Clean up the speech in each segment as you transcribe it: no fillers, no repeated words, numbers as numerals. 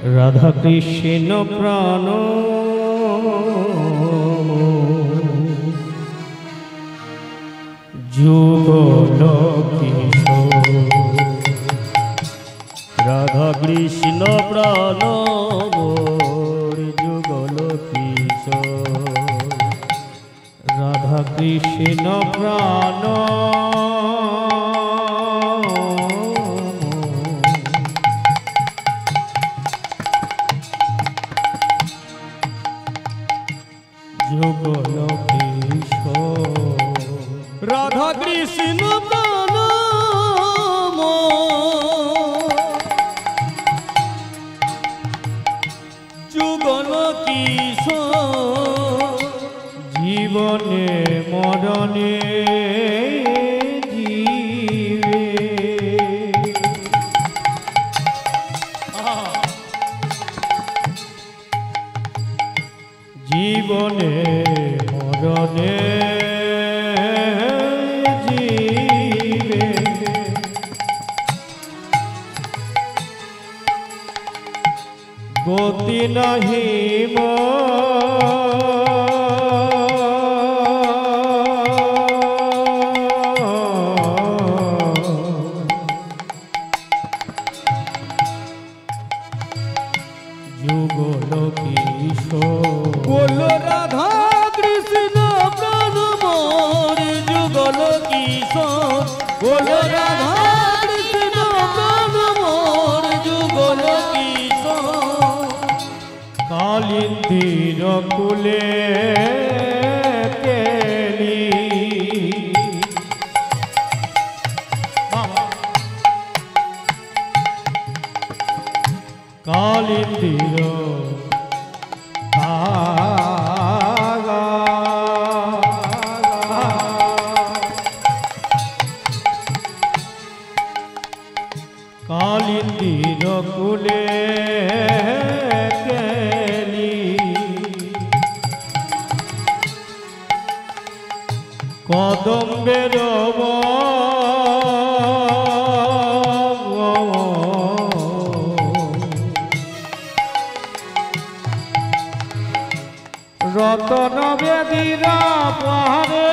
রাধা কৃষ্ণ প্রাণ যুগল কিশোর। রাধা কৃষ্ণ প্রাণ মোর যুগল কিশোর। রাধা কৃষ্ণ প্রাণ যুগল কিশোর। রাধা কৃষ্ণ প্রাণ যুগল কিশোর। জীবনে মরণে জীবে জীবনে মরণে জীবে গতি নাহি যুগল কিশোর। বলো রাধা কৃষ্ণ প্রাণ মোর যুগল কিশোর। বলো রাধা কৃষ্ণ প্রাণ মোর যুগল কিশোর। কালিন্দির কুলে কেলি কালিন্দির কালিন্দির কুলে কেলি কদম্বের রতন বেদিরা পাহাড়ে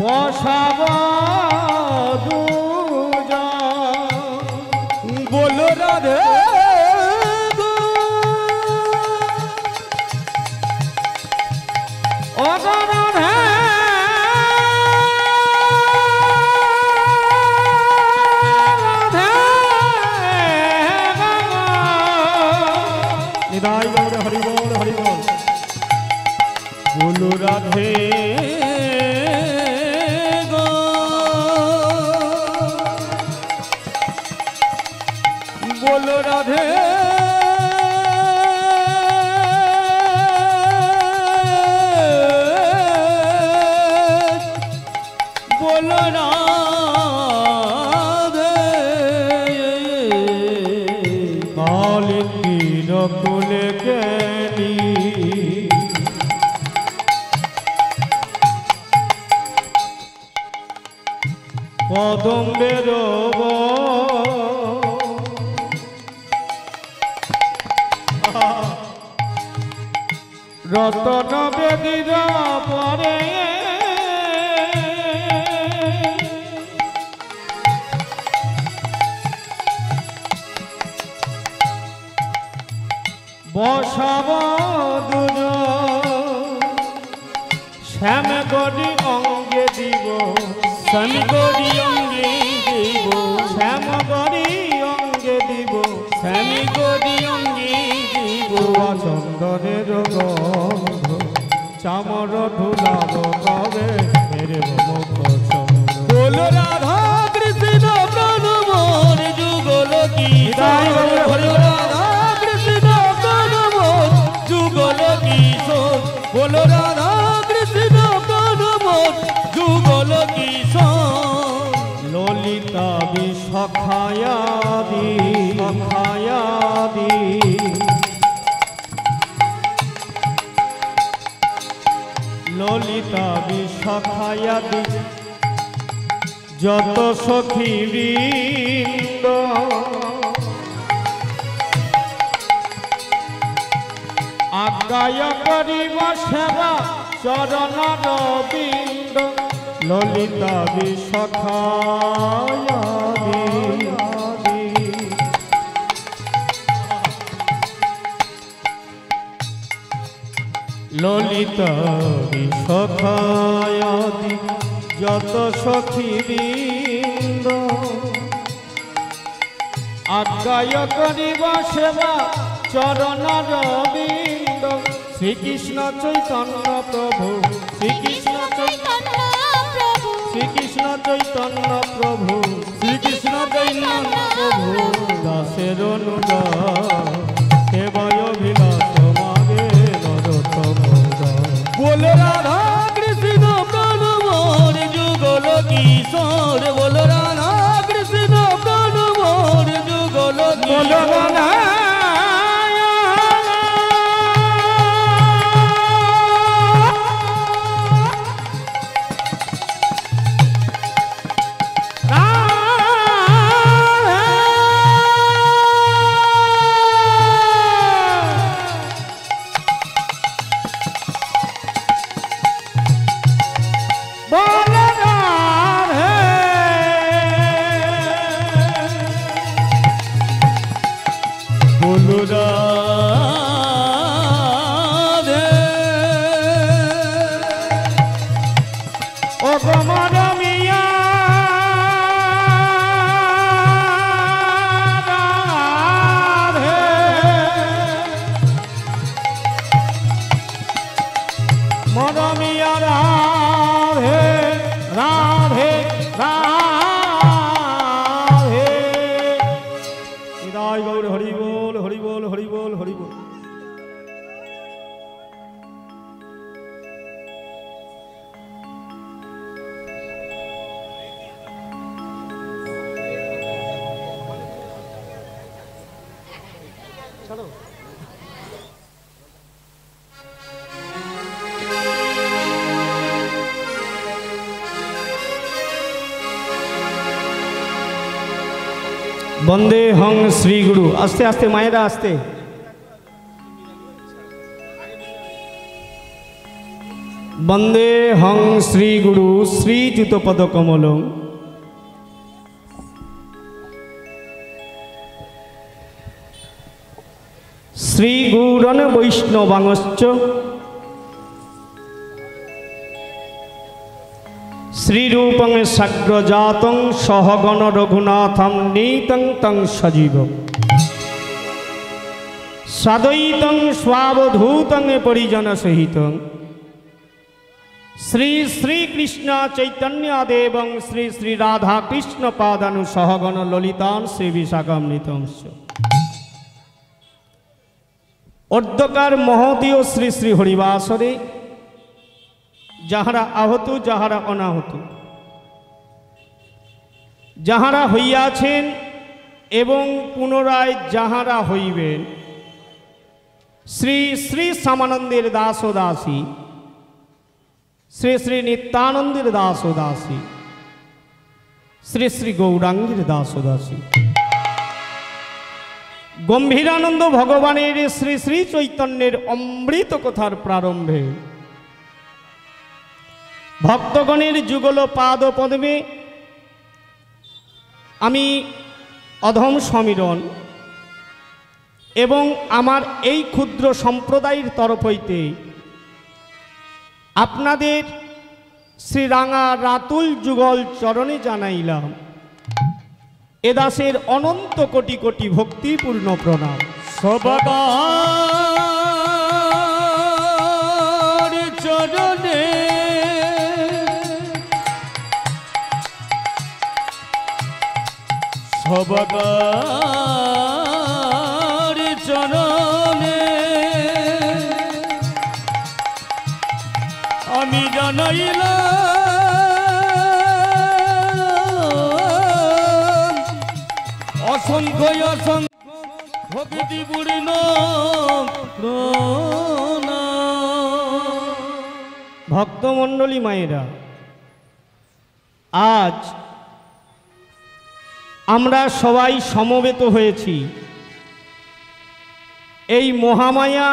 বসাব দুজন। বলো রাধে অগণে নিতাই গৌর হরি বল হরি বল। বলো রাধে বলো রাধে বলো রাধে কালিন্দির কুলে কেলি কদম্বের রতন বেদির পরে বসাব দুজন। শ্যাম গড়ি অঙ্গে দিব শ্যাম গড়ি অঙ্গে দিব শ্যাম গড়ি অঙ্গে দিব শ্যাম গড়ি অঙ্গে দিব চন্দনের গন্ধ চামর ধুলাব কবে মেরে মুখ চন্দ্র। বলো রাধা কৃষ্ণ প্রাণ মোর যুগল কিশোর। বলো রাধা কৃষ্ণ প্রাণ মোর যুগল কিশোর। বলো রাধা কৃষ্ণ প্রাণ মোর যুগল কিশোর। ললিতা বিশখায়াদি সখায়াদি ললিতা বিশাখায়াদি যত সখী বৃন্দ আজ্ঞায় করিব সেবা চরণ রবিন্দ ললিতা বিশাখায়াদি ললিতা বিশাখায়াদি যত সখী বৃন্দ আজ্ঞায় করিব সেবা চরণ রবিন্দ শ্রীকৃষ্ণ চৈতন্য প্রভু শ্রীকৃষ্ণ চৈতন্য প্রভু শ্রীকৃষ্ণ চৈতন্য প্রভু শ্রীকৃষ্ণ চৈতন্য প্রভু দাসের অনুদান সেবায় বিলাস মাগে নরোত্তম বলো রাধা কৃষ্ণ প্রাণ মোর যুগল কিশোর বলো রাধা কৃষ্ণ প্রাণ মোর যুগল বলো রাধা বন্দে হং শ্রী গুরু আস্তে আস্তে মায়েরা আস্তে বন্দে হং শ্রী গুরু শ্রীযুত পদ কমল শ্রী গৌরন বৈষ্ণবাংশ্চ শ্রীরূপং সাগ্রজাতং সহগণ রঘুনাথং নীতং তং সজীব সাদৈতং স্বাবধূতং পরিজন সহিত শ্রী শ্রীকৃষ্ণ চৈতন্যদেবং শ্রী শ্রী রাধা কৃষ্ণ পাদানু সহগণ ললিতান শ্রী বিশাখামৃতংশ অর্ধকার মহতীয় শ্রী শ্রী হরিবাসরে যাহারা আহত যাহারা অনাহত যাহারা হইয়াছেন এবং পুনরায় যাহারা হইবেন শ্রী শ্রী শ্যামানন্দের দাস ও দাসী শ্রী শ্রী নিত্যানন্দের দাস ও দাসী শ্রী শ্রী গৌরাঙ্গীর দাস ও দাসী গম্ভীরানন্দ ভগবানের শ্রী শ্রী চৈতন্যের অমৃত কথার প্রারম্ভে ভক্তগণের যুগল পাদ পদ্মে আমি অধম সমীরণ এবং আমার এই ক্ষুদ্র সম্প্রদায়ের তরফ হইতে আপনাদের শ্রীরাঙা রাতুল যুগল চরণে জানাইলাম এ দাসের অনন্ত কোটি কোটি ভক্তিপূর্ণ প্রণাম। সবার চরণে সবার চরণে আমি জানাইলাম অসংখ্য অসংখ্য ভক্তিপূর্ণ প্রণাম। ভক্তমণ্ডলী মায়েরা, আজ আমরা সবাই সমবেত হয়েছি এই মহামায়া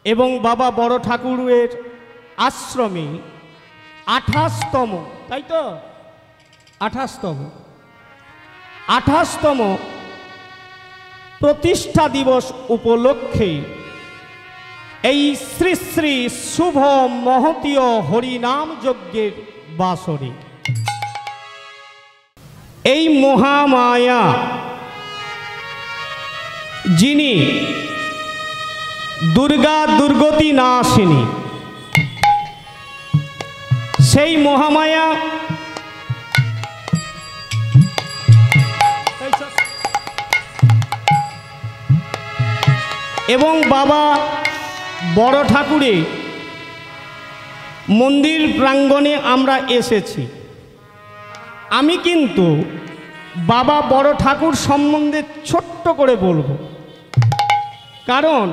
এবং বাবা বড় ঠাকুরের আশ্রমে 28তম, তাই তো 28তম প্রতিষ্ঠা দিবস উপলক্ষে এই শ্রী শ্রী শুভ মহতীয় হরিনাম যজ্ঞের বাসরে এই মহামায়া যিনি দুর্গা দুর্গতি নাশিনী, সেই মহামায়া এবং বাবা বড় ঠাকুরের মন্দির প্রাঙ্গণে আমরা এসেছি। আমি কিন্তু বাবা বড় ঠাকুর সম্বন্ধে ছোট্ট করে বলবো, কারণ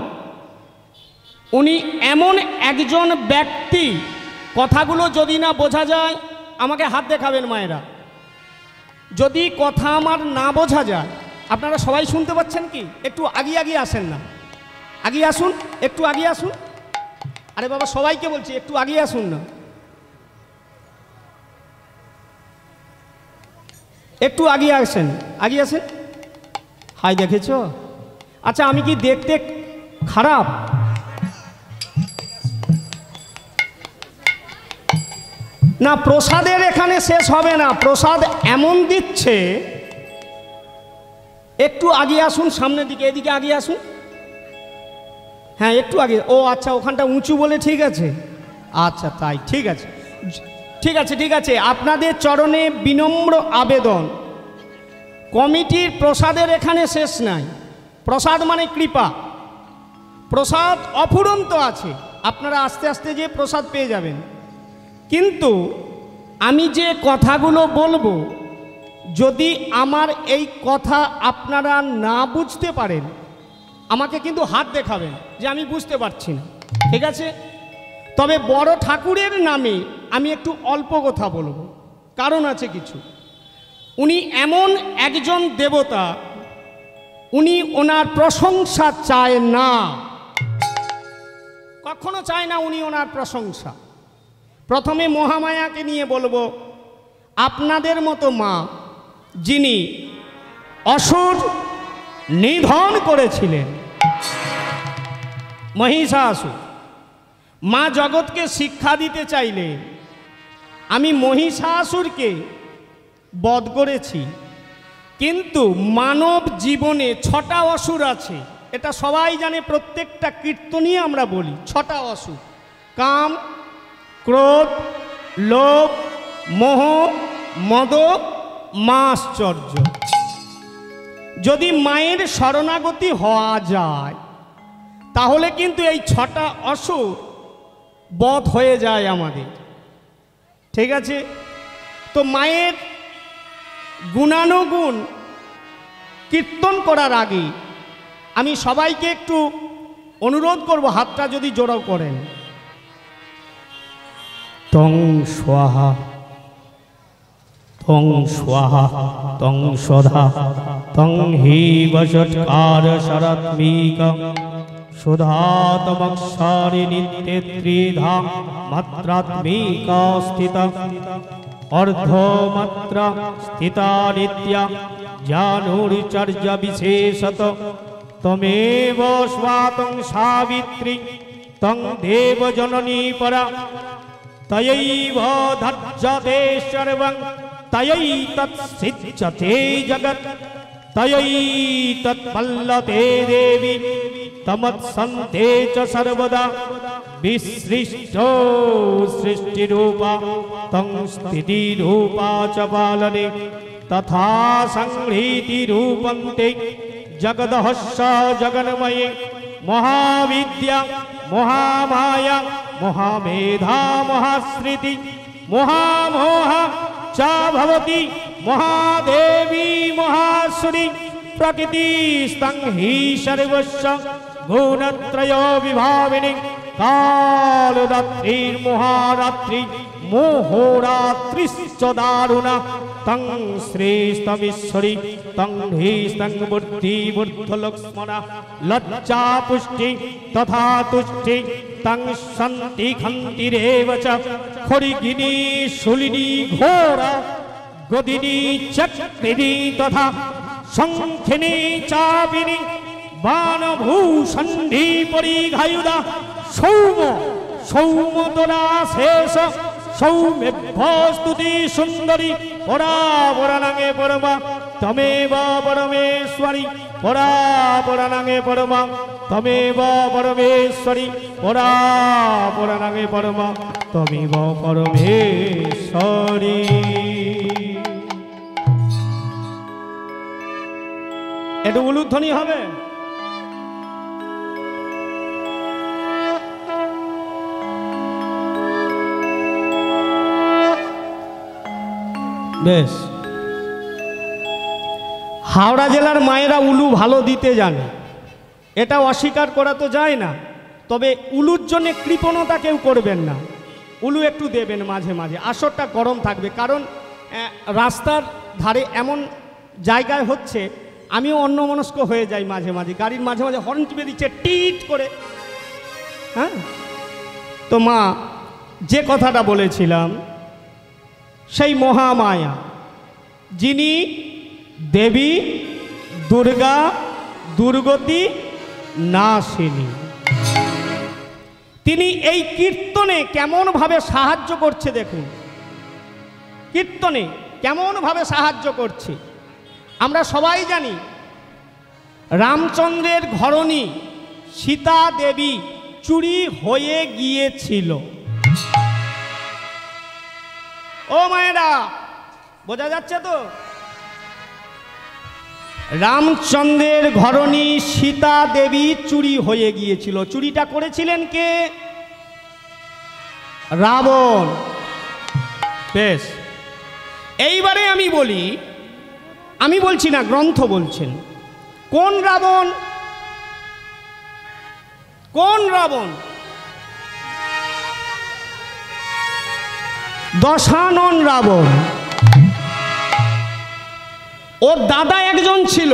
উনি এমন একজন ব্যক্তি, কথাগুলো যদি না বোঝা যায়, আমাকে হাত দেখাবেন মায়েরা, যদি কথা আমার না বোঝা যায়, আপনারা সবাই শুনতে পাচ্ছেন কি? একটু আগিয়ে আসেন না, আগিয়ে আসুন, একটু আগিয়ে আসুন। আরে বাবা সবাইকে বলছি একটু আগিয়ে আসুন না, একটু আগিয়ে আসেন, আগিয়ে আসেন। হাই দেখেছ? আচ্ছা আমি কি দেখতে খারাপ? না, প্রসাদের এখানে শেষ হবে না, প্রসাদ এমন দিচ্ছে। একটু আগিয়ে আসুন, সামনের দিকে, এদিকে আগিয়ে আসুন। হ্যাঁ একটু আগে। ও আচ্ছা, ওখানটা উঁচু বলে ঠিক আছে, আচ্ছা তাই, ঠিক আছে, ঠিক আছে, ঠিক আছে। আপনাদের চরণে বিনম্র আবেদন, কমিটির প্রসাদের এখানে শেষ নাই। প্রসাদ মানে কৃপা, প্রসাদ অফুরন্ত আছে, আপনারা আস্তে আস্তে যে প্রসাদ পেয়ে যাবেন। কিন্তু আমি যে কথাগুলো বলবো, যদি আমার এই কথা আপনারা না বুঝতে পারেন, আমাকে কিন্তু হাত দেখাবেন যে আমি বুঝতে পারছি না, ঠিক আছে? তবে বড় ঠাকুরের নামে আমি একটু অল্প কথা বলবো, কারণ আছে কিছু। উনি এমন একজন দেবতা, উনি ওনার প্রশংসা চায় না, কখনো চায় না উনি ওনার প্রশংসা। প্রথমে মহামায়াকে নিয়ে বলবো, আপনাদের মতো মা যিনি অসুর নিধন করেছিলেন, মহিষাসুর, মা জগৎকে শিক্ষা দিতে চাইলে আমি মহিষাসুরকে বধ করেছি। কিন্তু মানব জীবনে 6টা অসুর আছে, এটা সবাই জানে, প্রত্যেকটা কীর্তনই আমরা বলি 6টা অসুর: কাম, ক্রোধ, লোভ, মোহ, মদ, মাশ্চর্য। যদি মায়ের শরণাগতি হওয়া যায় তাহলে কিন্তু এই 6টা অসুর বধ হয়ে যায় আমাদের, ঠিক আছে? তো মায়ের গুণানুগুণ কীর্তন করার আগে আমি সবাইকে একটু অনুরোধ করব, হাতটা যদি জোড়ো করেন। তং স্বাহা, তং স্বাহা, তং সদা, তং হি বষৎকার শরৎমিকং সুধাতমক্ষারি নিত্যে ত্রিধা মাত্রাত্মিকা স্থিতা অর্ধমাত্রা স্থিতা নিত্যা জানুরিচর্য বিশেষত তমেব স্বাতং সাবিত্রী তং দেব জননী পরা তয়ৈব ধার্যতে সর্বং তয়ৈতৎসিচ্যতে জগৎ তয়ৈতৎপল্লতে দেবী তমৎসন্তে চ সর্বদা বিসৃষ্টো সৃষ্টিরূপা তং স্থিতিরূপা চ পালনে তথা সংহৃতিরূপন্তে জগদহস্য জগন্ময়ে মহাবিদ্যা মহামায়া মহামেধা মহাশ্রিতি মহামোহ চ ভবতি মহাদেবী মহাসুরি প্রকৃতিস্তং হি সর্বস্য গুণত্রয় বিভাবিনী কালরাত্রির মহারাত্রি মোহরাত্রিশ্চ দারুণা তং শ্রেষ্ঠমীশ্বরী তং হীস্তং বুদ্ধি বুদ্ধলক্ষ্মণা লজ্জা পুষ্টি তথা তুষ্টি তং শান্তি খন্তিরেব চ খড়িগিনী শুলিনী ঘোরা গদিনী চক্রিনী তথা শঙ্খিনী চাপিনী বাণভূষণ্ডী পরিঘায়ুধা সৌম সৌমতরা শেষ সৌম্যভ্যস্তুতি সুন্দরী পরা পরাণাঙ্গে পরমা তমেব পরমেশ্বরী পরা পরাণাঙ্গে পরমা তমেব পরমেশ্বরী পরা পরাণাঙ্গে পরমা তমেব পরমেশ্বরী। একটু উলুধ্বনি হবে। বেশ, হাওড়া জেলার মায়েরা উলু ভালো দিতে জানে, এটা অস্বীকার করা তো যায় না। তবে উলুর জন্য কৃপণতা কেউ করবেন না, উলু একটু দেবেন মাঝে মাঝে। আসরটা গরম থাকবে, কারণ রাস্তার ধারে এমন জায়গায় হচ্ছে, আমিও অন্যমনস্ক হয়ে যাই মাঝে মাঝে, গাড়ির মাঝে মাঝে হর্ন টিপে দিচ্ছে টিট করে। হ্যাঁ, তো মা যে কথাটা বলেছিলাম, সেই মহামায়া যিনি দেবী দুর্গা দুর্গতি নাশিনী, তিনি এই কীর্তনে কেমনভাবে সাহায্য করছে দেখুন। কীর্তনে কেমনভাবে সাহায্য করছে আমরা সবাই জানি। রামচন্দ্রের ঘরণী সীতা দেবী চুরি হয়ে গিয়েছিল। ও মায়েরা, বোঝা যাচ্ছে তো? রামচন্দ্রের ঘরণী সীতা দেবী চুরি হয়ে গিয়েছিল। চুরিটা করেছিলেন কে? রাবণ। বেশ, এইবারে আমি বলি, আমি বলছি না, গ্রন্থ বলছেন। কোন রাবণ? কোন রাবণ? দশানন রাবণ। ওর দাদা একজন ছিল,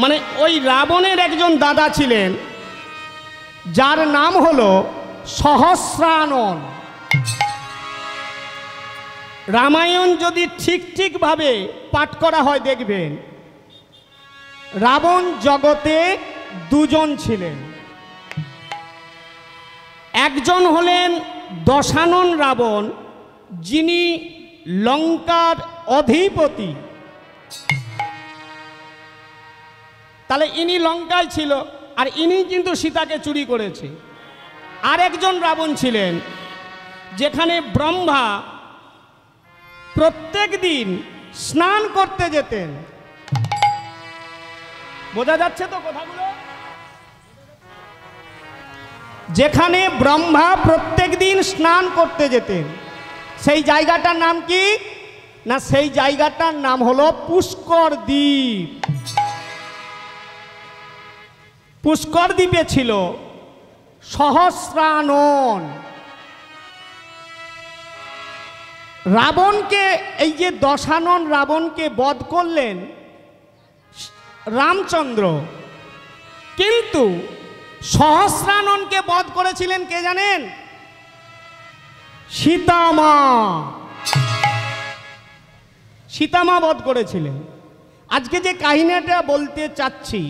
মানে ওই রাবণের একজন দাদা ছিলেন, যার নাম হলো সহস্রানন। রামায়ণ যদি ঠিকভাবে পাঠ করা হয় দেখবেন, রাবণ জগতে দুজন ছিলেন। একজন হলেন দশানন রাবণ, যিনি লঙ্কার অধিপতি। তাহলে ইনি লঙ্কায় ছিল, আর ইনি কিন্তু সীতাকে চুরি করেছে। আর একজন রাবণ ছিলেন, যেখানে ব্রহ্মা প্রত্যেক দিন স্নান করতে যেতেন। বোঝা যাচ্ছে তো কথাগুলো? যেখানে ব্রহ্মা প্রত্যেক দিন স্নান করতে যেতেন, সেই জায়গাটার নাম কি? না, সেই জায়গাটার নাম হলো পুষ্কর দ্বীপ। পুষ্কর দ্বীপে ছিল সহস্রানন। রাবণকে, এই যে দশানন রাবণকে বধ করলেন রামচন্দ্র, কিন্তু সহস্রাননকে বধ করেছিলেন কে জানেন? সীতামা। সীতামা বধ করেছিলেন। আজকে যে কাহিনীটা বলতে চাচ্ছি,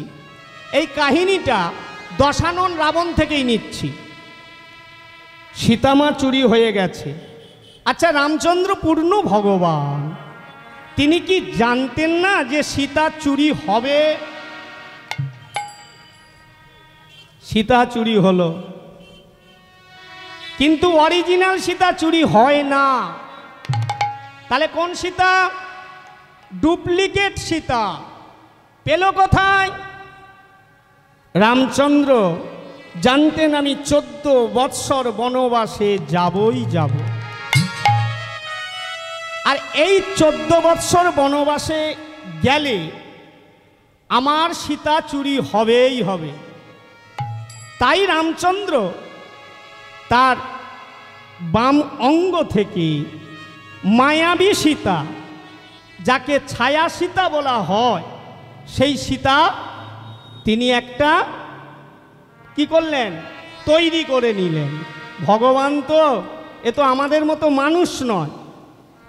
এই কাহিনীটা দশানন রাবণ থেকেই নিচ্ছি। সীতামা চুরি হয়ে গেছে। আচ্ছা, রামচন্দ্র পূর্ণ ভগবান, তিনি কি জানতেন না যে সীতা চুরি হবে? সীতা চুরি হলো, কিন্তু অরিজিনাল সীতা চুরি হয় না। তাহলে কোন সীতা? ডুপ্লিকেট সীতা পেল কোথায়? রামচন্দ্র জানতেন আমি 14 বৎসর বনবাসে যাবই যাব, আর এই 14 বৎসর বনবাসে গেলে আমার সীতা চুরি হবেই হবে। তাই রামচন্দ্র তার বাম অঙ্গ থেকে মায়াবী সীতা, যাকে ছায়া সীতা বলা হয়, সেই সীতা তিনি একটা কি করলেন, তৈরি করে নিলেন। ভগবান তো এ তো আমাদের মতো মানুষ নয়,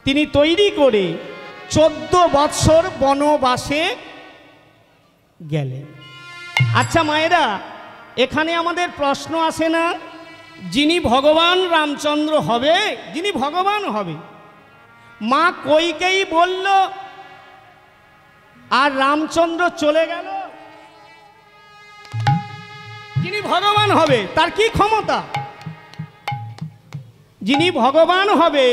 তিনি তৈরি করে 14 বৎসর বনবাসে গেলেন। আচ্ছা মায়েরা, এখানে আমাদের প্রশ্ন আসে না, যিনি ভগবান রামচন্দ্র হবে, যিনি ভগবান হবে, মা কইকেই বলল আর রামচন্দ্র চলে গেল, যিনি ভগবান হবে তার কি ক্ষমতা? যিনি ভগবান হবে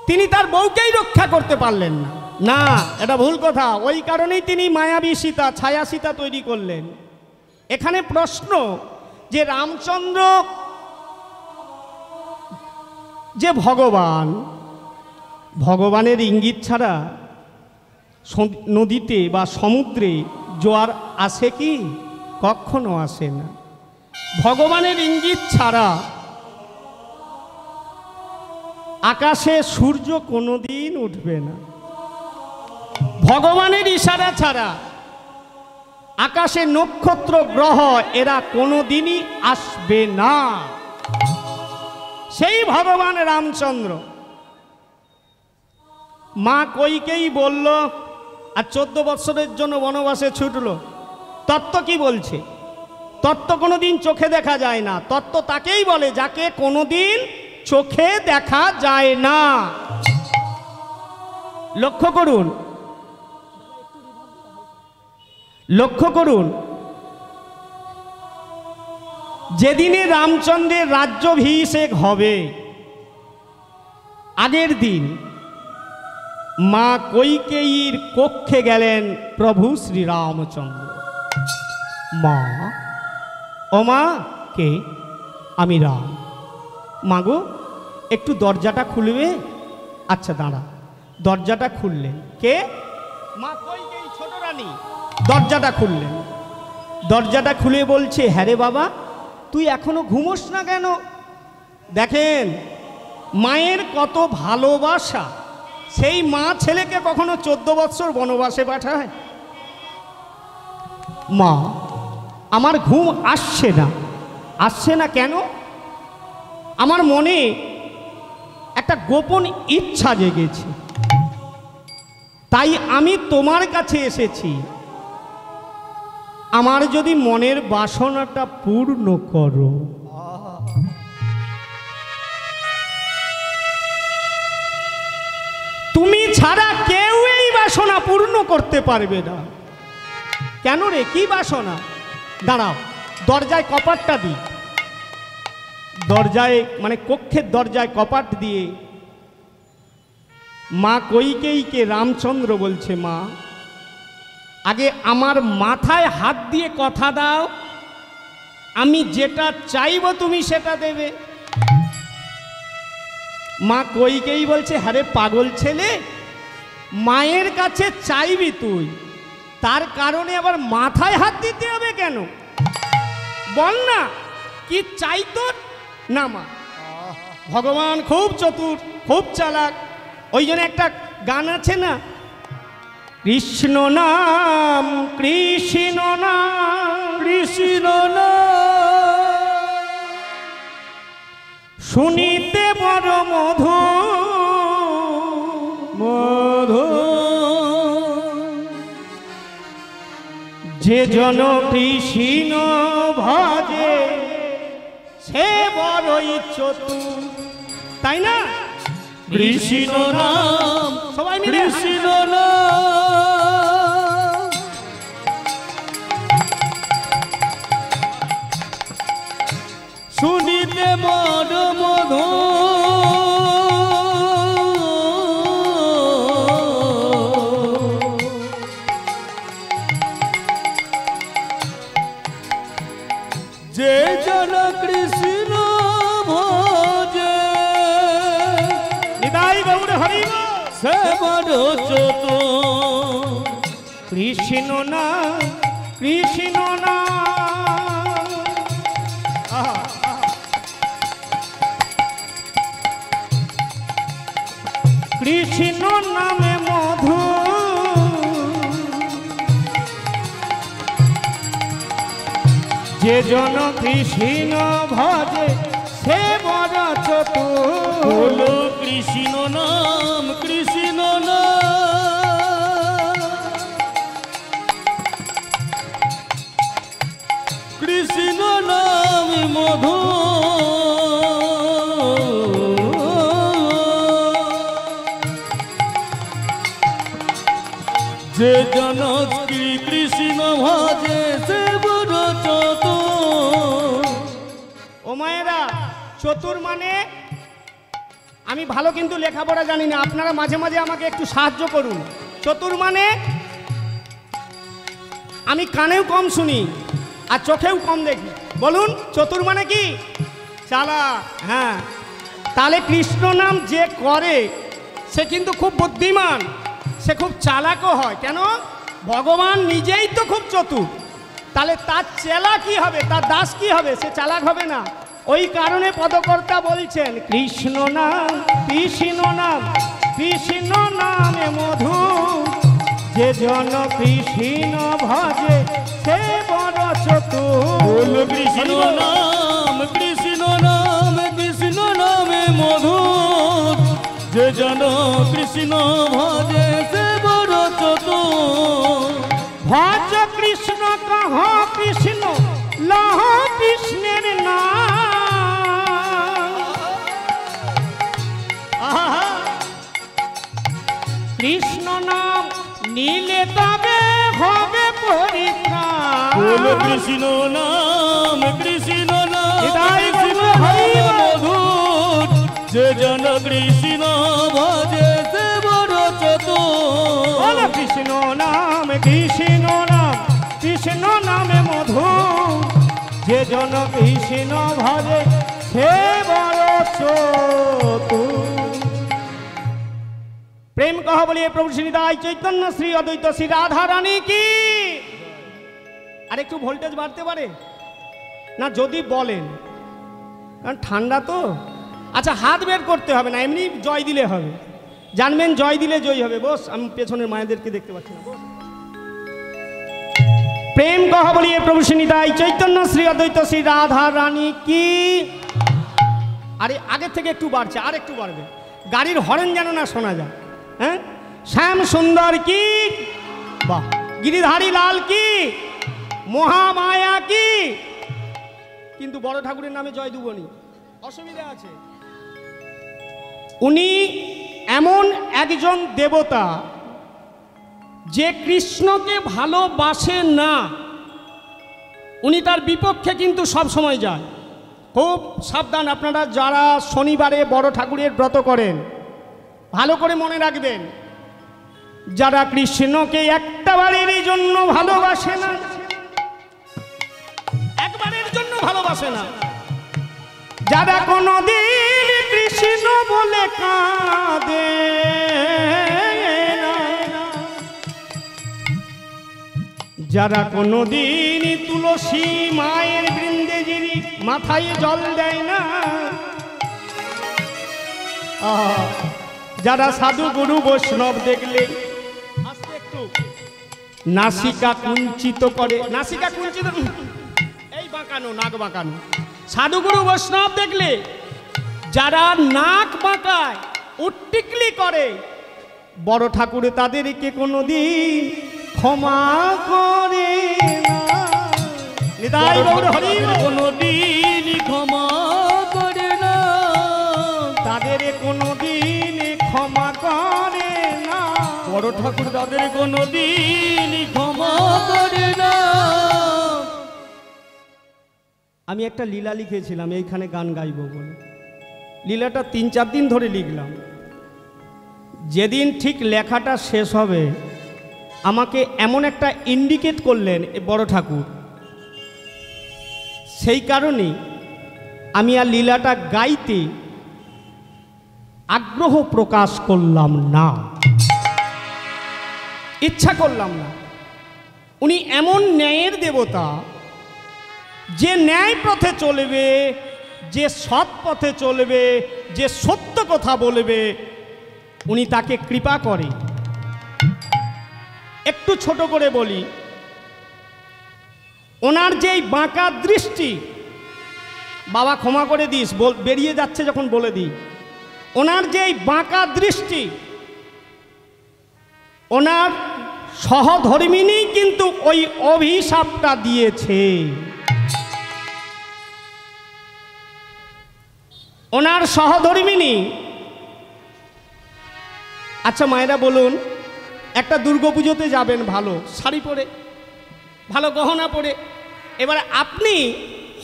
তিনি তার বউকেই রক্ষা করতে পারলেন না। না, এটা ভুল কথা। ওই কারণেই তিনি মায়াবী সীতা, ছায়া সীতা তৈরি করলেন। এখানে প্রশ্ন যে রামচন্দ্র যে ভগবান, ভগবানের ইঙ্গিত ছাড়া নদীতে বা সমুদ্রে জোয়ার আসে কি? কখনো আসে না। ভগবানের ইঙ্গিত ছাড়া আকাশে সূর্য কোনোদিন উঠবে না। ভগবানের ইশারা ছাড়া আকাশে নক্ষত্র গ্রহ এরা কোনোদিনই আসবে না। সেই ভগবান রামচন্দ্র মা কইকেই বলল আর 14 বৎসরের জন্য বনবাসে ছুটল। তত্ত্ব কি বলছে? তত্ত্ব কোনোদিন চোখে দেখা যায় না। তত্ত্ব তাকেই বলে যাকে কোনোদিন চোখে দেখা যায় না। লক্ষ্য করুন, লক্ষ্য করুন, যেদিনে রামচন্দ্রের রাজ্যাভিষেক হবে আগের দিন মা কৈকেয়ীর কক্ষে গেলেন প্রভু শ্রীরামচন্দ্র। মা, ও মা, কে? আমি রাম। মাগো, একটু দরজাটা খুলবে? আচ্ছা দাঁড়া। দরজাটা খুললেন। কে? মা কৈকেয়ী, ছোট রানী। দরজাটা খুললেন। দরজাটা খুলে বলছে, হ্যাঁ রে বাবা, তুই এখনো ঘুমোস না কেন? দেখেন মায়ের কত ভালোবাসা। সেই মা ছেলেকে কখনো 14 বৎসর বনবাসে পাঠায়? মা, আমার ঘুম আসছে না। আসছে না কেন? আমার মনে একটা গোপন ইচ্ছা জেগেছে, তাই আমি তোমার কাছে এসেছি। আমার যদি মনের বাসনাটা পূর্ণ করো। তুমি ছাড়া কেউ এই বাসনা পূর্ণ করতে পারবে না। কেন রে, কি বাসনা? দাঁড়াও, দরজায় কপাটটা দিই। দরজায় মানে কক্ষের দরজায় কপাট দিয়ে মা কৈকেয়ীকে রামচন্দ্র বলছে, মা, আগে আমার মাথায় হাত দিয়ে কথা দাও, আমি যেটা চাইব তুমি সেটা দেবে। মা কৈকেয়ী বলছে, হ্যাঁ রে পাগল ছেলে, মায়ের কাছে চাইবি তুই, তার কারণে আবার মাথায় হাত দিতে হবে কেন? বল না কি চাই তোর? না মা, ভগবান খুব চতুর, খুব চালাক। ওই জন্য একটা গান আছে না, কৃষ্ণ নাম কৃষ্ণ নাম কৃষ্ণ নাম শুনিতে বড় মধু মধু, যে জন কৃষ্ণ ভজে সে বড়ই চতুর। তাই না? কৃষ্ণ নাম, সবাই মিলে কৃষ্ণ নাম শুনিতে মন মধু, যে জন কৃষ্ণ ভজে নিতাই গৌর হরি সে বড় চতুর। কৃষ্ণ নাম কৃষ্ণ নাম কৃষ্ণ নামে মধু যে জন কৃষ্ণ ভজে সে বড় চতুর। বলো কৃষ্ণ নাম, কৃষ্ণ নাম, কৃষ্ণ নাম মধু। যে জন কৃষ্ণ ভজে সে বড় চতুর। ও মায়েরা, চতুর মানে আমি ভালো কিন্তু লেখাপড়া জানি না, আপনারা মাঝে মাঝে আমাকে একটু সাহায্য করুন। চতুর মানে আমি কানেও কম শুনি আর চোখেও কম দেখি। বলুন চতুর মানে কি? চালাক। হ্যাঁ, তাহলে কৃষ্ণ নাম যে করে সে কিন্তু খুব বুদ্ধিমান, সে খুব চালাকও হয়। কেন? ভগবান নিজেই তো খুব চতুর, তাহলে তার চেলা কি হবে, তার দাস কি হবে? সে চালাক হবে না। ওই কারণে পদকর্তা বলছেন কৃষ্ণ নাম, কৃষ্ণ নাম, কৃষ্ণ নামে মধু যে জন কৃষ্ণ ভজে সে বড় চতুর। বলো কৃষ্ণ নাম, কৃষ্ণ নাম, কৃষ্ণ নামে মধু যে জন কৃষ্ণ ভজে সে বড় চতুর। ভজ কৃষ্ণ কহ কৃষ্ণ লহ কৃষ্ণের নাম। আহা! কৃষ্ণ নাম নিলে তবে হবে পরিত্রাণ। বলো কৃষ্ণ নাম, কৃষ্ণ নাম, হৃদয় কৃষ্ণ হরি নাম বল। মধু যে জন কৃষ্ণ ভজে সে বড় চতুর। বল কৃষ্ণ নাম, কৃষ্ণ নাম, কৃষ্ণ নামে মধু যে জন কৃষ্ণ ভজে সে বড় চতুর। প্রেম কহ বলিয়ে প্রভু শ্রী নিতাই চৈতন্য শ্রী অদ্বৈত শ্রী রাধা রানী কি। আর একটু ভোল্টেজ বাড়তে পারে না যদি বলেন, কারণ ঠান্ডা তো। আচ্ছা, হাত বের করতে হবে না, এমনি জয় দিলে হবে। জানবেন জয় দিলে জয় হবে। বস, আমি পেছনের মায়েদেরকে দেখতে পাচ্ছি না। বস। প্রেম কহ বলিয়ে প্রভু শ্রী নিতাই চৈতন্য শ্রী অদ্বৈত শ্রী রাধা রানী কি। আরে আগের থেকে একটু বাড়ছে, আর একটু বাড়বে। গাড়ির হর্ন যেন না শোনা যায়। হ্যাঁ, শ্যাম সুন্দর কি, বাহ, গিরিধারী লাল কি, মহামায়া কি। কিন্তু বড় ঠাকুরের নামে জয় দুবনি, অসুবিধা আছে। উনি এমন একজন দেবতা যে কৃষ্ণকে ভালোবাসে না, উনি তার বিপক্ষে কিন্তু সব সময় যায়। খুব সাবধান আপনারা যারা শনিবারে বড় ঠাকুরের ব্রত করেন, ভালো করে মনে রাখবেন, যারা কৃষ্ণকে একটাবারের জন্য ভালোবাসে না, একবারের জন্য ভালোবাসে না, যারা কোনদিন কৃষ্ণ বলে কাঁদে না, যারা কোনদিন তুলসী মায়ের বৃন্দে যিনি মাথায় জল দেয় না, যারা সাধু গুরু বৈষ্ণব দেখলে একটু নাসিকা কুঞ্চিত করে, নাসিকা কুঞ্চিত এই বাঁকানো, নাক বাঁকানো, সাধুগুরু বৈষ্ণব দেখলে যারা নাক বাঁকায়, উট্টিকলি করে, বড় ঠাকুরে তাদেরকে কোনোদিন ক্ষমা করে না। নিতাই গৌর হরি বল। কোনদিন ক্ষমা করে না, তাদের কোনোদিন ক্ষমা করে না। বড় ঠাকুর তাদের কোনদিন ক্ষমা করে না। আমি একটা লীলা লিখেছিলাম এইখানে গান গাইব বলে। লীলাটা 3-4 দিন ধরে লিখলাম। যেদিন ঠিক লেখাটা শেষ হবে আমাকে এমন একটা ইন্ডিকেট করলেন এ বড় ঠাকুর, সেই কারণে আমি আর লীলাটা গাইতে আগ্রহ প্রকাশ করলাম না, ইচ্ছা করলাম না। উনি এমন ন্যায়ের দেবতা যে ন্যায় পথে চলবে, যে সৎ পথে চলবে, যে সত্য কথা বলবে, উনি তাকে কৃপা করে। একটু ছোট করে বলি, ওনার যেই বাঁকা দৃষ্টি, বাবা ক্ষমা করে দিস, বেরিয়ে যাচ্ছে যখন বলে দিই, ওনার যেই বাঁকা দৃষ্টি, ওনার সহধর্মিনী কিন্তু ওই অভিশাপটা দিয়েছে। ওনার সহধর্মিনী, আচ্ছা মায়েরা বলুন, একটা দুর্গাপুজোতে যাবেন ভালো শাড়ি পরে, ভালো গহনা পরে, এবার আপনি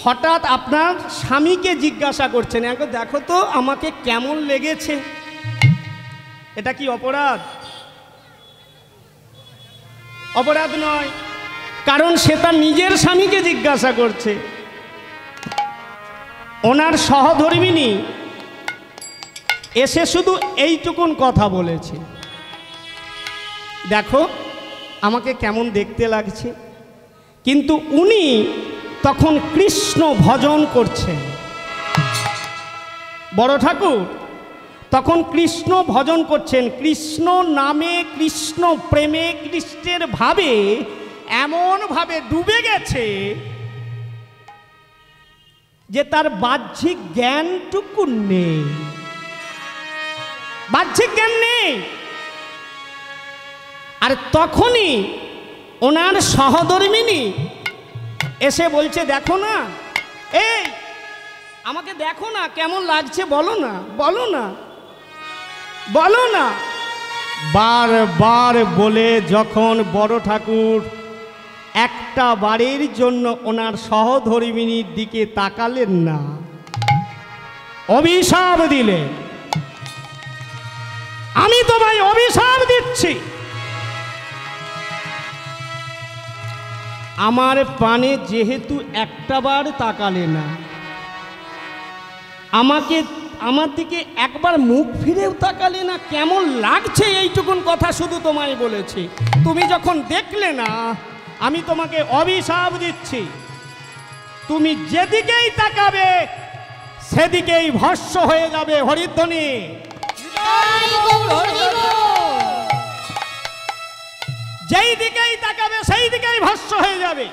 হঠাৎ আপনার স্বামীকে জিজ্ঞাসা করছেন, একবার দেখো তো আমাকে কেমন লেগেছে, এটা কি অপরাধ? অপরাধ নয়, কারণ সে তার নিজের স্বামীকে জিজ্ঞাসা করছে। ওনার সহধর্মিনী এসে শুধু এইটুকুন কথা বলেছে, দেখো আমাকে কেমন দেখতে লাগছে। কিন্তু উনি তখন কৃষ্ণ ভজন করছেন, বড় ঠাকুর তখন কৃষ্ণ ভজন করছেন। কৃষ্ণ নামে, কৃষ্ণ প্রেমে, কৃষ্ণের ভাবে এমনভাবে ডুবে গেছে যে তার বাহ্যিক জ্ঞানটুকু নেই, বাহ্যিক জ্ঞান নেই। আর তখনই ওনার সহধর্মিনী এসে বলছে, দেখো না, এই আমাকে দেখো না কেমন লাগছে, বলো না, বলো না, বলো না। বারবার বলে যখন বড় ঠাকুর একটা বারের জন্য ওনার সহধর্মিনীর দিকে তাকালেন না, অভিশাপ দিলেন, আমি তোমায় অভিশাপ দিচ্ছি, আমার পানে যেহেতু একটাবার তাকালে না, আমার দিকে একবার মুখ ফিরেও তাকালে না, কেমন লাগছে এইটুকুন কথা শুধু তোমায় বলেছি। তুমি যখন দেখলে না, আমি তোমাকে অভিশাপ দিচ্ছি, তুমি যেদিকেই তাকাবে সেদিকেই ভস্ম হয়ে যাবে। হরিধ্বনি। যেই দিকেই তাকাবে সেই দিকেই ভস্ম হয়ে যাবে,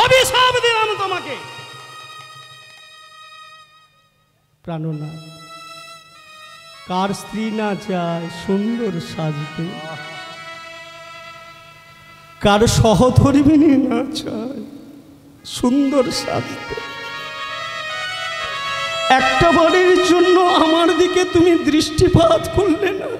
অভিশাপ দিলাম তোমাকে। প্রাণনা, কার স্ত্রী না চায় সুন্দর সাজতে, কার সহধর্মিনী না চায় সুন্দর সাজতে। একটা বারের জন্য আমার দিকে তুমি দৃষ্টিপাত করলে না।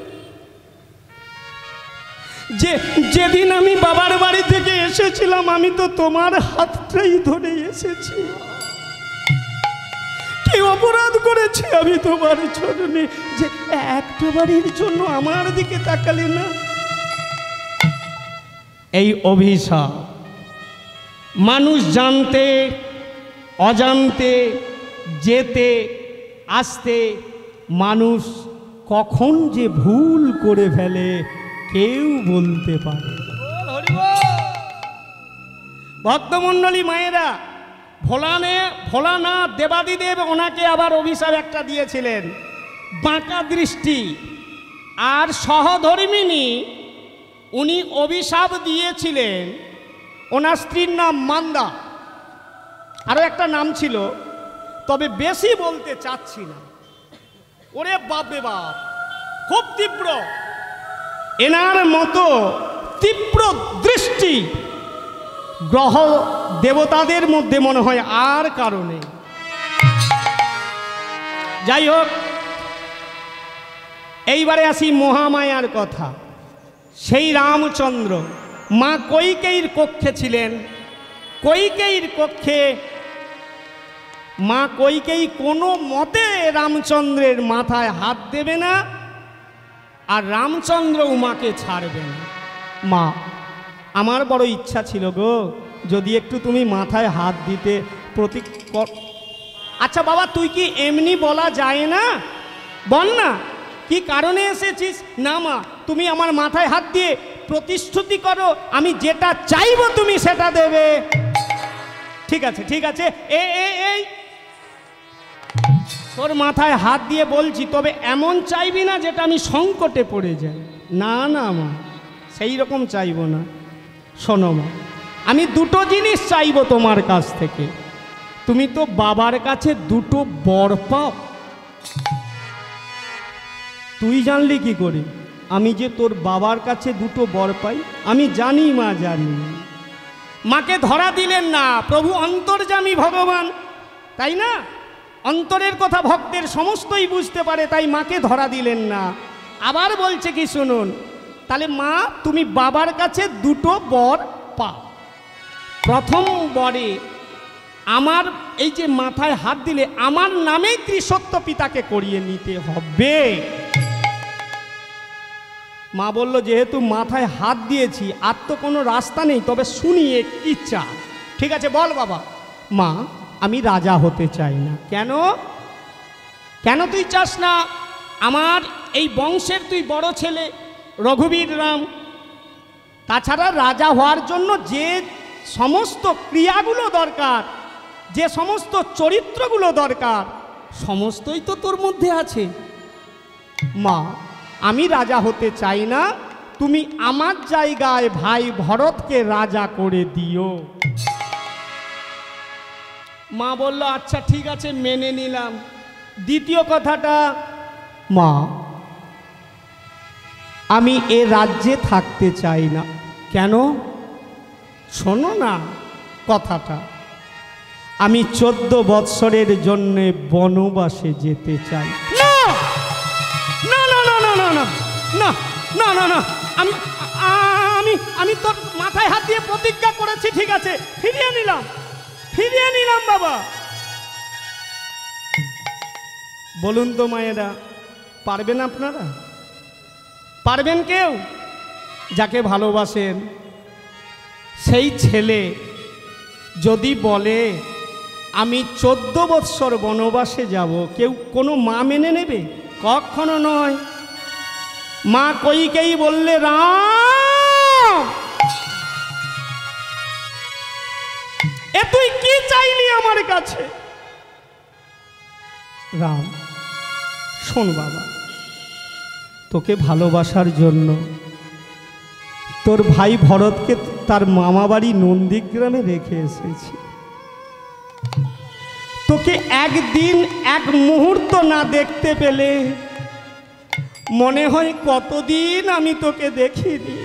যেদিন আমি বাবার বাড়ি থেকে এসেছিলাম, আমি তো তোমার হাতটাই ধরে এসেছি। কি অপরাধ করেছি আমি তোমার চরণে যে একটা বারের জন্য আমার দিকে তাকালে না? এই অভিশাপ মানুষ জানতে অজান্তে, যেতে আসতে মানুষ কখন যে ভুল করে ফেলে কেউ বলতে পারে। ভক্তমণ্ডলী মায়েরা, ভোলানাথ দেবাদিদেব ওনাকে আবার অভিশাপ একটা দিয়েছিলেন, বাঁকা দৃষ্টি। আর সহধর্মিনী উনি অভিশাপ দিয়েছিলেন, ওনার স্ত্রীর নাম মান্দা, আরও একটা নাম ছিল, তবে বেশি বলতে চাচ্ছি না। ওরে বাপরে বাপ, খুব তীব্র, এনার মতো তীব্র দৃষ্টি গ্রহ দেবতাদের মধ্যে মনে হয় আর কারণে। যাই হোক, এইবারে আসি মহামায়ার কথা। সেই রামচন্দ্র মা কৈকেয়ীর কক্ষে ছিলেন। কৈকেয়ীর কক্ষে মা কৈকেয়ী কোনো মতে রামচন্দ্রের মাথায় হাত দেবে না, আর রামচন্দ্র উমাকে ছাড়বে না। মা, আমার বড় ইচ্ছা ছিল গো, যদি একটু তুমি মাথায় হাত দিতে প্রতীক। আচ্ছা বাবা, তুই কি এমনি বলা যায় না? বল না, কি কারণে এসেছিস? না মা, তুমি আমার মাথায় হাত দিয়ে প্রতিশ্রুতি করো, আমি যেটা চাইবো তুমি সেটা দেবে। ঠিক আছে, ঠিক আছে, এই তোর মাথায় হাত দিয়ে বলছি, তবে এমন চাইবি না যেটা আমি সংকটে পড়ে যাই। না না মা, সেই রকম চাইবো না। শোনো মা, আমি দুটো জিনিস চাইবো তোমার কাছ থেকে। তুমি তো বাবার কাছে দুটো বর পাও। তুই জানলি কি করে আমি যে তোর বাবার কাছে দুটো বর পাই? আমি জানি মা, জানি। মাকে ধরা দিলেন না, প্রভু অন্তর্যামী ভগবান, তাই না? অন্তরের কথা ভক্তের সমস্তই বুঝতে পারে, তাই মাকে ধরা দিলেন না। আবার বলছে কি শুনুন, তাহলে মা তুমি বাবার কাছে দুটো বর পাও। প্রথম বরে আমার এই যে মাথায় হাত দিলে আমার নামেই ত্রিসত্য পিতাকে করিয়ে নিতে হবে। মা বলল, যেহেতু মাথায় হাত দিয়েছি আর তো কোনো রাস্তা নেই, তবে শুনিয়ে কি চা। ঠিক আছে বল বাবা। মা আমি রাজা হতে চাই না। কেন? কেন তুই চাস না? আমার এই বংশের তুই বড় ছেলে রঘুবীর রাম। তাছাড়া রাজা হওয়ার জন্য যে সমস্ত ক্রিয়াগুলো দরকার, যে সমস্ত চরিত্রগুলো দরকার, সমস্তই তো তোর মধ্যে আছে। মা আমি রাজা হতে চাই না, তুমি আমার জায়গায় ভাই ভরতকে রাজা করে দিও। মা বলল, আচ্ছা ঠিক আছে, মেনে নিলাম। দ্বিতীয় কথাটা, মা আমি এ রাজ্যে থাকতে চাই না। কেন? শোনো না কথাটা। আমি 14 বৎসরের জন্যে বনবাসে যেতে চাই। না না না না না না না না না না, আমি আমি আমি তোর মাথায় হাত দিয়ে প্রতিজ্ঞা করেছি। ঠিক আছে, ফিরিয়ে নিলাম, ফিরিয়ে নিলাম বাবা। বলুন তো মায়েরা, পারবেন আপনারা? পারবেন কেউ? যাকে ভালোবাসেন সেই ছেলে যদি বলে আমি 14 বৎসর বনবাসে যাব, কেউ কোনো মা মেনে নেবে? কখনো নয়। মা কইকেই বললে, রাম এ তুই কি চাইলি আমার কাছে? রাম শোন বাবা, তোকে ভালোবাসার জন্য তোর ভাই ভরতকে তার মামা বাড়ি নন্দীগ্রামে রেখে এসেছি। তোকে একদিন এক মুহূর্ত না দেখতে পেলে মনে হয় কতদিন আমি তোকে দেখিনি।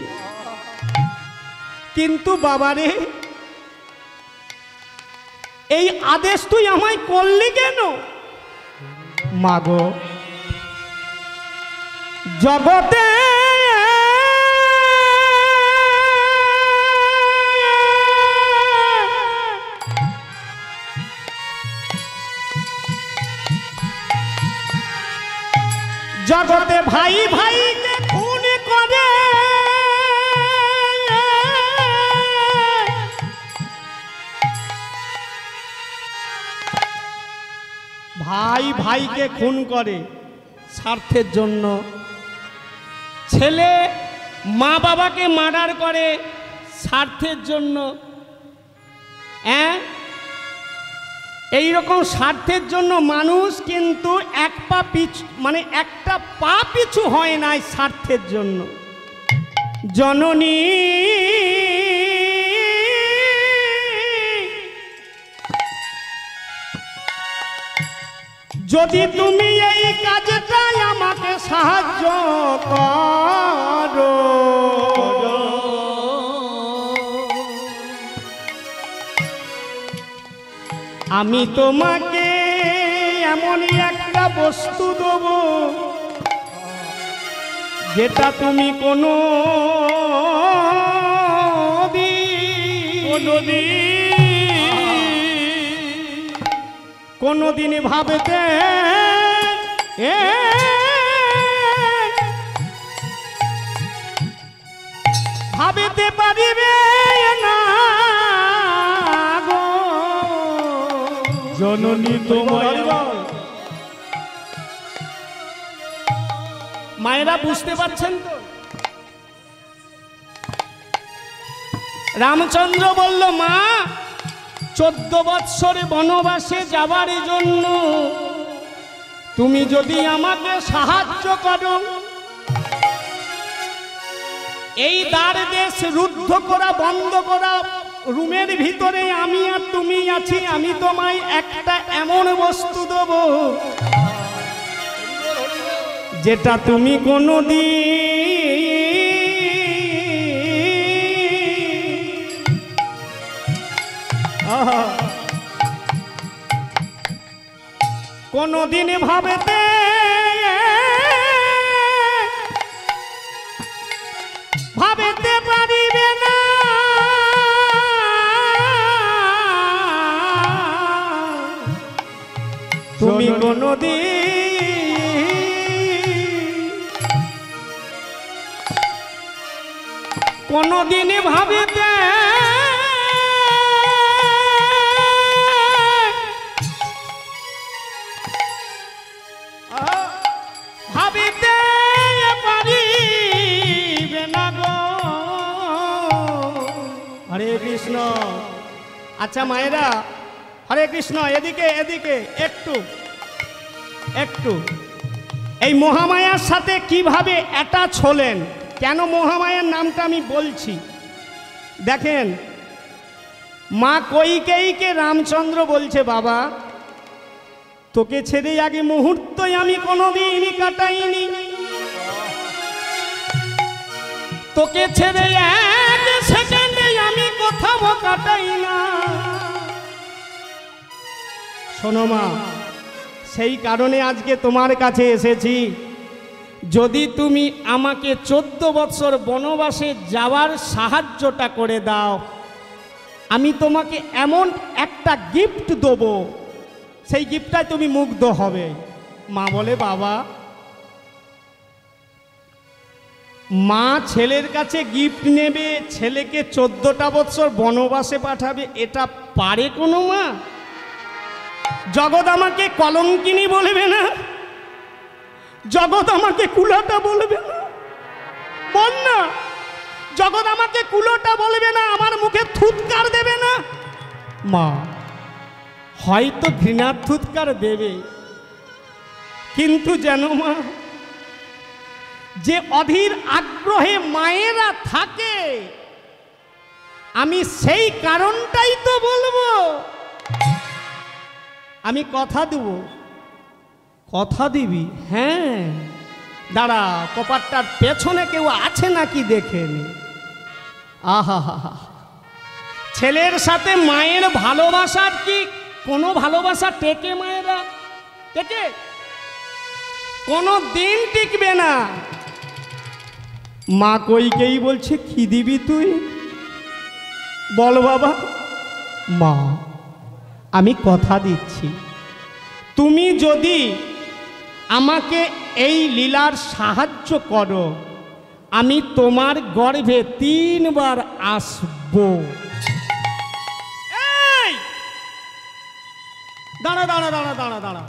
কিন্তু বাবারে, এই আদেশ তুই আমায় করলি কেন? মাগো, জগতে জগতে ভাই ভাইকে খুন করে, ভাই ভাইকে খুন করে স্বার্থের জন্য। ছেলে মা বাবাকে মার্ডার করে স্বার্থের জন্য। এইরকম স্বার্থের জন্য মানুষ কিন্তু এক পা পিছু, মানে একটা পা পিছু হয় নাই স্বার্থের জন্য। জননী যদি তুমি এই কাজটাই আমাকে সাহায্য করো, আমি তোমাকে এমনই একটা বস্তু দেব যেটা তুমি কোনোদিন ভাবতে ভাবিতে পারিবে না গো জননী। তোমার মায়েরা বুঝতে পারছেন তো? রামচন্দ্র বলল, মা 14 বৎসরে বনবাসে যাবার জন্য তুমি যদি আমাকে সাহায্য করো, এই দ্বার দেশ রুদ্ধ করা বন্ধ করা রুমের ভিতরে আমি আর তুমি আছি, আমি তোমায় একটা এমন বস্তু দেব যেটা তুমি কোনদিন ভাবেতে পারিবে না। তুমি কোনদিন ভাবিতে পারিবে না গো। হরে কৃষ্ণ। আচ্ছা মায়েরা, হরে কৃষ্ণ। এদিকে এদিকে একটু একটু এই মহামায়ার সাথে কিভাবে অ্যাটাচ হলেন, কেন মহামায়ার নামটা আমি বলছি দেখেন। মা কইকেয়ীকে রামচন্দ্র বলছে, বাবা তোকে ছেড়ে আগে মুহূর্তই আমি কোনোদিনই কাটাইনি, তোকে ছেড়ে এক সেকেন্ডে আমি কোথাও কাটাই না। শোনো মা, সেই কারণে আজকে তোমার কাছে এসেছি। যদি তুমি আমাকে 14 বছর বনবাসে যাওয়ার সাহায্যটা করে দাও, আমি তোমাকে এমন একটা গিফট দেবো, সেই গিফটটায় তুমি মুগ্ধ হবে। মা বলে, বাবা মা ছেলের কাছে গিফট নেবে, ছেলেকে 14টা বছর বনবাসে পাঠাবে, এটা পারে কোনো মা? জগৎ আমাকে কলঙ্কিনী বলবে না? জগৎ আমাকে কুলাটা বলবে না? বল না, জগৎ আমাকে কুলোটা বলবে না? আমার মুখে থুতকার দেবে না? মা হয়তো ঘৃণার থুতকার দেবে, কিন্তু যেন মা, যে অধীর আগ্রহে মায়েরা থাকে, আমি সেই কারণটাই তো বলবো। আমি কথা দেব, কথা দিবি? হ্যাঁ, দাঁড়া, কপারটার পেছনে কেউ আছে নাকি দেখে নি। আহা হা হা, ছেলের সাথে মায়ের ভালোবাসার কি কোনো ভালোবাসা টেকে? মায়েরা টেকে? কোনো দিন টিকবে না। মা কইকেই বলছে, কি দিবি তুই? বল বাবা। মা আমি কথা দিচ্ছি, তুমি যদি আমাকে এই লীলার সাহায্য করো, আমি তোমার গর্ভে 3 বার আসবো। এই দাঁড়া দাঁড়া দাঁড়া দাঁড়া দাঁড়া,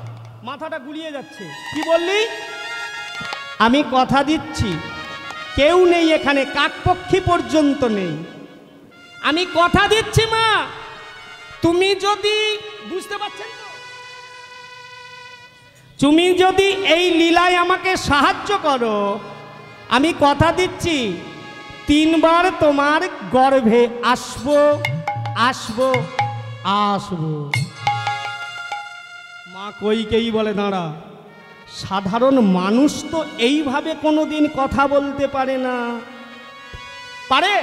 মাথাটা গুলিয়ে যাচ্ছে। কি বললি? আমি কথা দিচ্ছি, কেউ নেই এখানে, কাকপক্ষী পর্যন্ত নেই। আমি কথা দিচ্ছি মা, তুমি যদি, বুঝতে পারছেন তো, তুমি যদি এই লীলায় আমাকে সাহায্য করো, আমি কথা দিচ্ছি 3 বার তোমার গর্ভে আসবো আসবো আসবো। মা কইকেই বলে, দাঁড়া, সাধারণ মানুষ তো এইভাবে কোনোদিন কথা বলতে পারে না। পারে?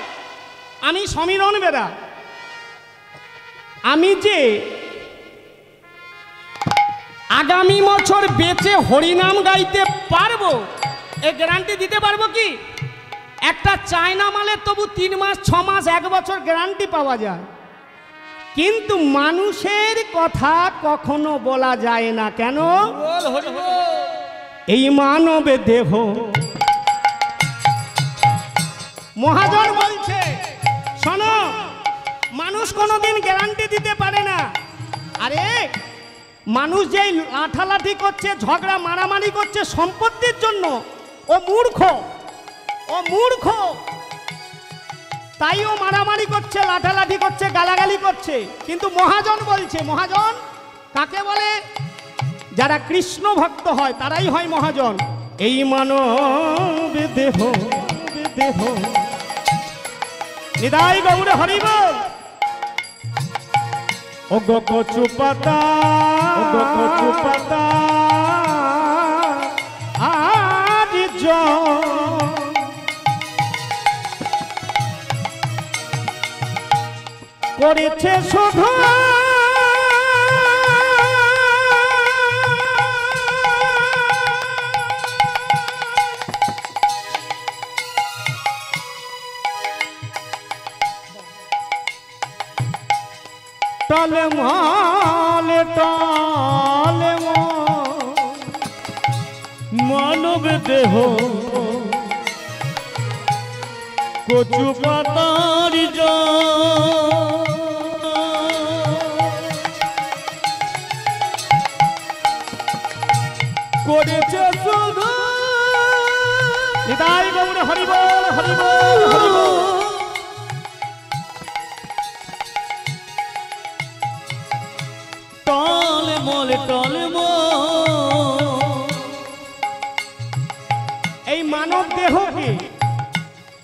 আমি সমীরণ বেরা, আমি যে আগামী বছর বেঁচে হরিনাম গাইতে পারবো, এ গ্যারান্টি দিতে পারবো কি? একটা চায়না মালের তবু 3 মাস 6 মাস 1 বছর গ্যারান্টি পাওয়া যায়, কিন্তু মানুষের কথা কখনো বলা যায় না। কেন? এই মানবে দেহ। মহাজন বলছে, শোনো, মানুষ কোনোদিন গ্যারান্টি দিতে পারে না। আরে মানুষ যেই লাঠালাঠি করছে, ঝগড়া মারামারি করছে সম্পত্তির জন্য, ও মূর্খ, ও মূর্খ, তাই ও মারামারি করছে, লাঠালাঠি করছে, গালাগালি করছে। কিন্তু মহাজন বলছে, মহাজন কাকে বলে? যারা কৃষ্ণ ভক্ত হয় তারাই হয় মহাজন। এই মানব দেহ দেহ নিদাই গৌরে হরি বল। ও গো কচু পাতা, ও গো কচু পাতা আজ করেছে শুধু টলমল টলমল মানব দেহ কচু পাতার করেছে শুধু। নিতাই গৌরে হরি বল হরি বল হরি বল। টলমল টলমল এই মানব দেহকে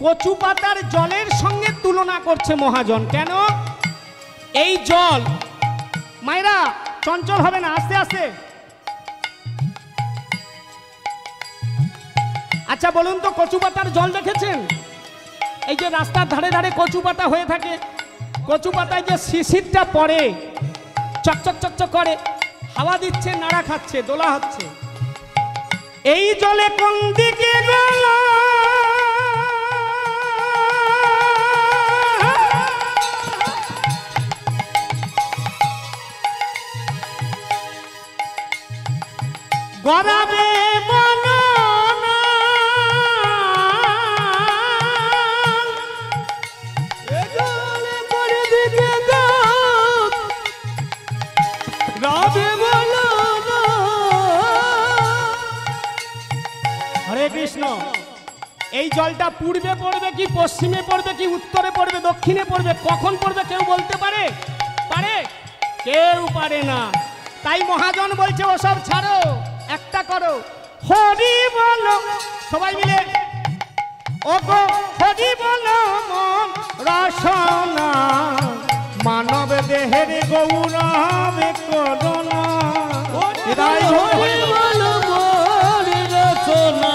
কচু পাতার জলের সঙ্গে তুলনা করছে মহাজন। কেন? এই জল, মায়েরা চঞ্চল হবে না, আস্তে আস্তে। আচ্ছা বলুন তো, কচু পাতার জল দেখেছেন? এই যে রাস্তার ধারে ধারে কচু পাতা হয়ে থাকে, কচু পাতায় যে শিশিরটা পড়ে, চকচক চকচক করে, হাওয়া দিচ্ছে, নাড়া খাচ্ছে, দোলা হচ্ছে। এই জলে কোন দিকে গেল গড়াবে মননা, এ জলে করে দিকে দাও রাবে বলো না। হরে কৃষ্ণ। এই জলটা পূর্বে পড়বে কি পশ্চিমে পড়বে কি উত্তরে পড়বে দক্ষিণে পড়বে, কখন পড়বে কেউ বলতে পারে? পারে? কেউ পারে না। তাই মহাজন বলছে ওসব ছাড়ো, একটা করো, হরি বলো সবাই মিলে। ও গো হরি বলো মন রসনা, মানব দেহের গৌরব করোনা। হৃদয় হরি বল মোর রচনা,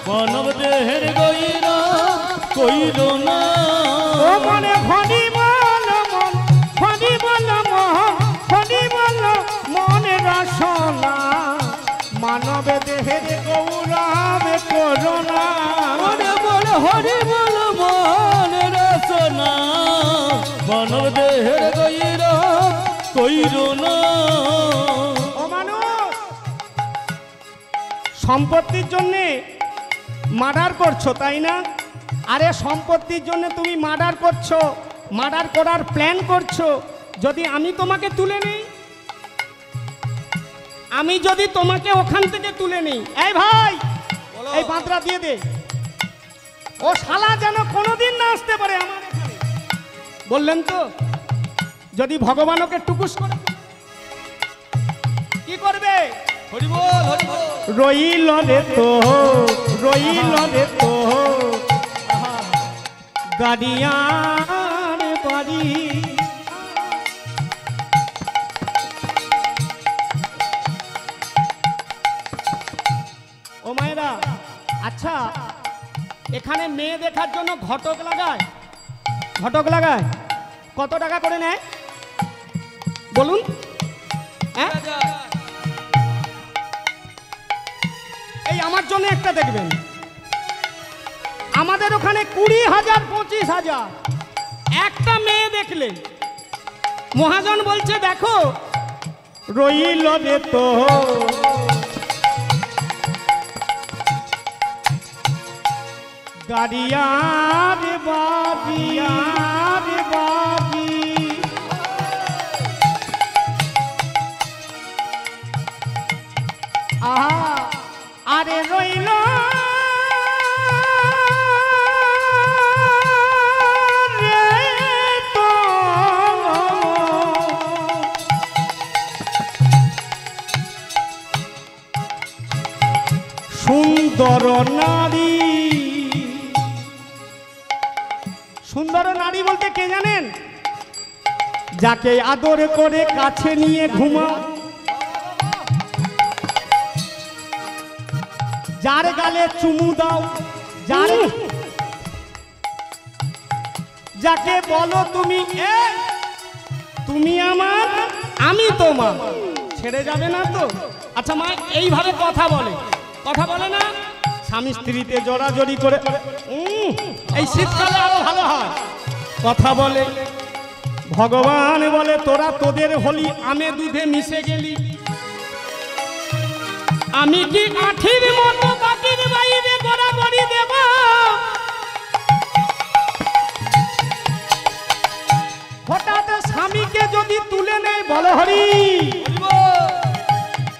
মানব দেহের গইর কইর না। ও মনে হরি বল মন, হরি বল মন, হরি বল মনে রসনা, মানব দেহের গৌরব করোনা। মনে বল হরি বল মন রচনা, মানব দেহের গইর কইর না। ও মানুষ, সম্পত্তির জন্যে মার্ডার করছো তাই না? আরে সম্পত্তির জন্য তুমি মার্ডার করছো, মার্ডার করার প্ল্যান করছো। যদি আমি তোমাকে তুলে নিই, আমি যদি তোমাকে ওখান থেকে তুলে নিই, এই ভাই এই বাঁধরা দিয়ে দে, ও শালা যেন কোনোদিন না আসতে পারে আমার এখানে। বললেন তো? যদি ভগবান ওকে টুকুস করে কি করবে? হরি বল হরি বল। রইল রে তো, রইল রে তো গাড়িয়ার বাড়ি। ও মায়েরা, আচ্ছা এখানে মেয়ে দেখার জন্য ঘটক লাগায়, ঘটক লাগায়, কত টাকা করে নেয় বলুন? হ্যাঁ, এই আমার জন্য একটা দেখবেন, আমাদের ওখানে 20,000 25,000 একটা মেয়ে দেখলে। মহাজন বলছে দেখো রইল রে তো গাড়িয়ার বাড়ি, আর বাড়ি। আহা আরে রইল সুন্দর নারী। সুন্দর নারী বলতে কে জানেন? যাকে আদর করে কাছে নিয়ে ঘুমাও, যার গালে চুমু দাও, যাকে বলো তুমি তুমি আমার আমি তোমার, ছেড়ে যাবে না তো? আচ্ছা মা এইভাবে কথা বলে না? স্বামী স্ত্রীতে জড়াজড়ি করে, এই শীতকালে আরো ভালো হয় কথা বলে। ভগবান বলে তোরা তোদের হলি আমে দুধে মিশে গেলি, আমি কি আঠির মতো বাকির বাইরে গড়াগড়ি দেব? হঠাৎ স্বামীকে যদি তুলে নেয়, বলো হরি,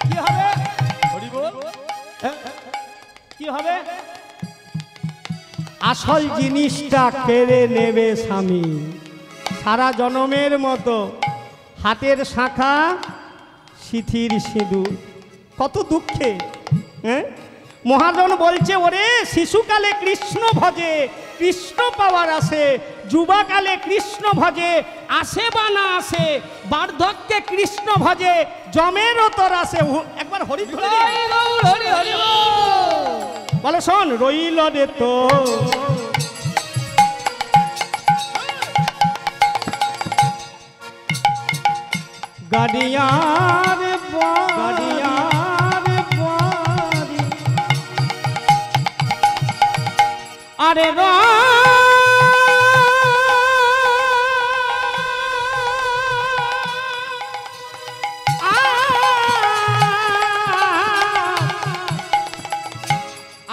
কি হবে? কি হবে? আসল জিনিসটা কেড়ে নেবে স্বামী, সারা জনমের মতো হাতের শাখা সিথির সিঁদুর। কত দুঃখে, হ্যাঁ? মহাজন বলছে ওরে শিশুকালে কৃষ্ণ ভজে কৃষ্ণ পাওয়ার আসে, যুবাকালে কৃষ্ণ ভজে আসে বা না আসে, বার্ধক্যে কৃষ্ণ ভজে জমেরও তোর আসে। একবার হরি বলো, শোন রইল রে তো গাড়িয়ার আরে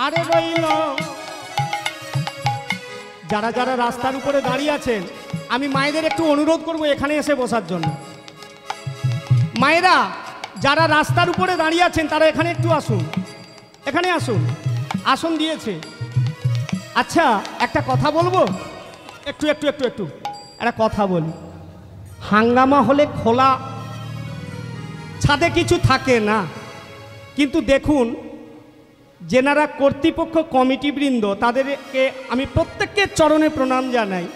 আরে রইল। যারা যারা রাস্তার উপরে দাঁড়িয়ে আছেন, আমি মায়েদের একটু অনুরোধ করব এখানে এসে বসার জন্য। মায়েরা যারা রাস্তার উপরে দাঁড়িয়ে আছেন তারা এখানে একটু আসুন, এখানে আসুন, আসন দিয়েছে। আচ্ছা একটা কথা বলবো, একটু একটা কথা বলি। হাঙ্গামা হলে খোলা ছাদে কিছু থাকে না, কিন্তু দেখুন যেনারা কর্তৃপক্ষ কমিটিবৃন্দ তাদেরকে আমি প্রত্যেকের চরণে প্রণাম জানাই।